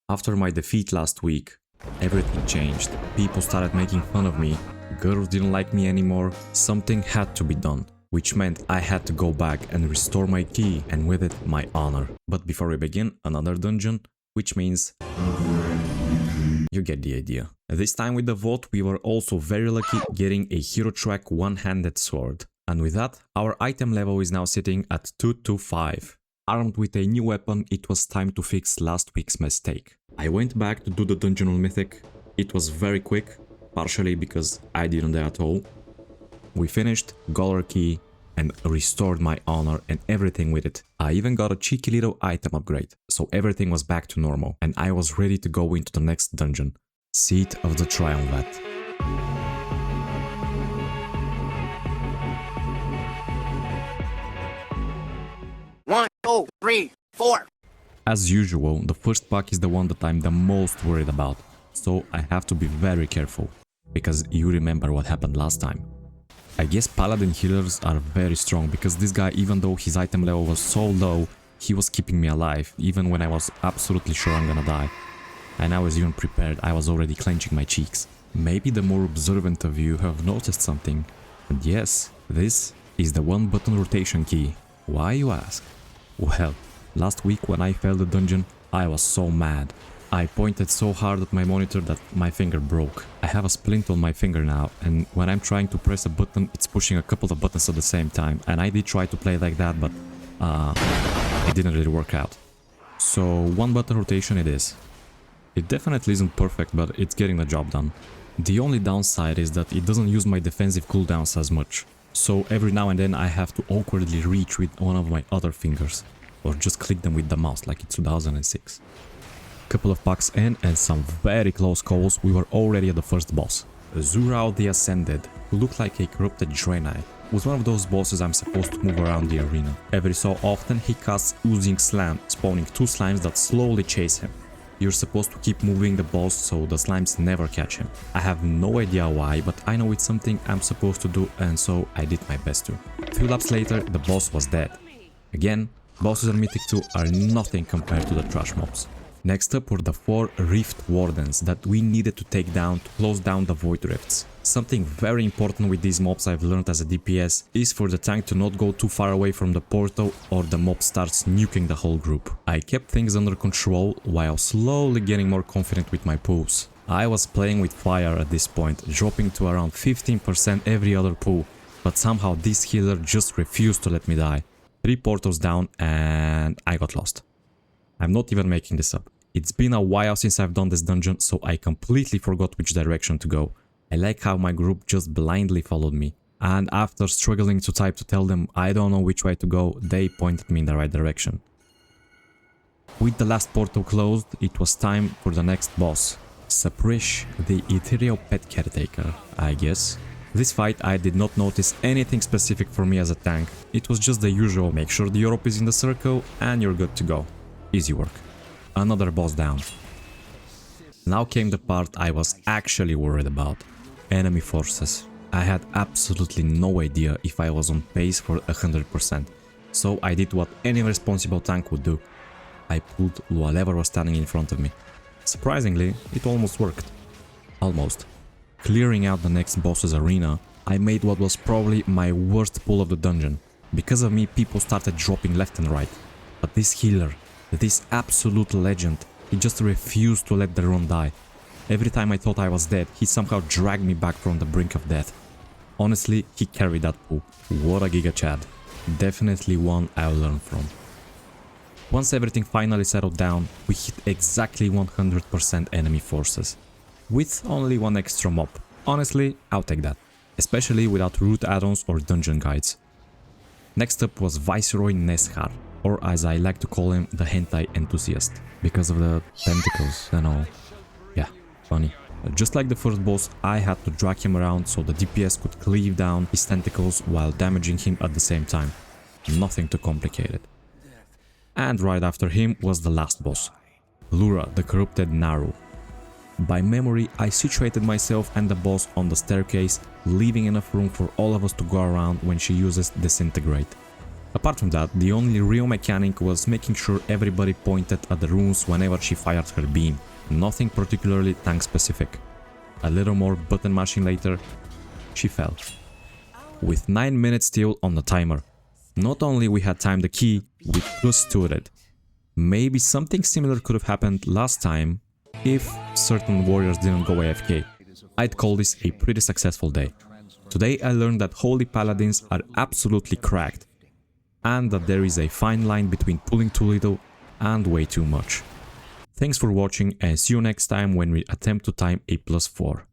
After my defeat last week, everything changed. People started making fun of me, girls didn't like me anymore, something had to be done, which meant I had to go back and restore my key and with it my honor. But before we begin, another dungeon, which means you get the idea. This time with the vote we were also very lucky getting a hero track one-handed sword. And with that, our item level is now sitting at 225. Armed with a new weapon, it was time to fix last week's mistake. I went back to do the dungeon on Mythic. It was very quick, partially because I didn't die at all. We finished, got our key, and restored my honor and everything with it. I even got a cheeky little item upgrade, so everything was back to normal, and I was ready to go into the next dungeon, Seat of the Triumvirate. 1, 2, 3, 4. As usual, the first pack is the one that I'm the most worried about, so I have to be very careful, because you remember what happened last time. I guess paladin healers are very strong, because this guy, even though his item level was so low, he was keeping me alive, even when I was absolutely sure I'm gonna die. And I was even prepared, I was already clenching my cheeks. Maybe the more observant of you have noticed something, and yes, this is the one button rotation key. Why, you ask? Well, last week when I failed the dungeon, I was so mad. I pointed so hard at my monitor that my finger broke. I have a splint on my finger now, and when I'm trying to press a button, it's pushing a couple of buttons at the same time. And I did try to play like that, but it didn't really work out. So one button rotation it is. It definitely isn't perfect, but it's getting the job done. The only downside is that it doesn't use my defensive cooldowns as much. So every now and then I have to awkwardly reach with one of my other fingers, or just click them with the mouse like it's 2006. Couple of packs in and some very close calls, we were already at the first boss. Zurao the Ascended, who looked like a corrupted Draenei, was one of those bosses I'm supposed to move around the arena. Every so often he casts Oozing Slam, spawning 2 slimes that slowly chase him. You're supposed to keep moving the boss so the slimes never catch him. I have no idea why, but I know it's something I'm supposed to do, and so I did my best to. A few laps later, the boss was dead. Again, bosses on Mythic 2 are nothing compared to the trash mobs. Next up were the 4 Rift Wardens that we needed to take down to close down the Void Rifts. Something very important with these mobs I've learned as a DPS is for the tank to not go too far away from the portal or the mob starts nuking the whole group. I kept things under control while slowly getting more confident with my pulls. I was playing with fire at this point, dropping to around 15% every other pull, but somehow this healer just refused to let me die. 3 portals down and I got lost. I'm not even making this up. It's been a while since I've done this dungeon, so I completely forgot which direction to go. I like how my group just blindly followed me. And after struggling to type to tell them I don't know which way to go, they pointed me in the right direction. With the last portal closed, it was time for the next boss. Saprish, the ethereal pet caretaker, I guess. This fight I did not notice anything specific for me as a tank. It was just the usual, make sure the Europe is in the circle and you're good to go. Easy work. Another boss down. Now came the part I was actually worried about. Enemy forces. I had absolutely no idea if I was on pace for 100%, so I did what any responsible tank would do. I pulled whatever was standing in front of me. Surprisingly, it almost worked. Almost. Clearing out the next boss's arena, I made what was probably my worst pull of the dungeon. Because of me, people started dropping left and right. But this healer, this absolute legend, he just refused to let the run die. Every time I thought I was dead, he somehow dragged me back from the brink of death. Honestly, he carried that pull. What a giga chad. Definitely one I'll learn from. Once everything finally settled down, we hit exactly 100% enemy forces. With only 1 extra mob. Honestly, I'll take that. Especially without root add-ons or dungeon guides. Next up was Viceroy Neshar, or as I like to call him, the hentai enthusiast, because of the tentacles and all. Yeah, funny. Just like the first boss, I had to drag him around so the DPS could cleave down his tentacles while damaging him at the same time. Nothing too complicated. And right after him was the last boss, Lura, the corrupted Naru. By memory, I situated myself and the boss on the staircase, leaving enough room for all of us to go around when she uses Disintegrate. Apart from that, the only real mechanic was making sure everybody pointed at the runes whenever she fired her beam. Nothing particularly tank specific. A little more button mashing later, she fell. With 9 minutes still on the timer. Not only we had timed the key, we stood it. Maybe something similar could have happened last time if certain warriors didn't go AFK. I'd call this a pretty successful day. Today I learned that holy paladins are absolutely cracked, and that there is a fine line between pulling too little and way too much. Thanks for watching and see you next time when we attempt to time a +4.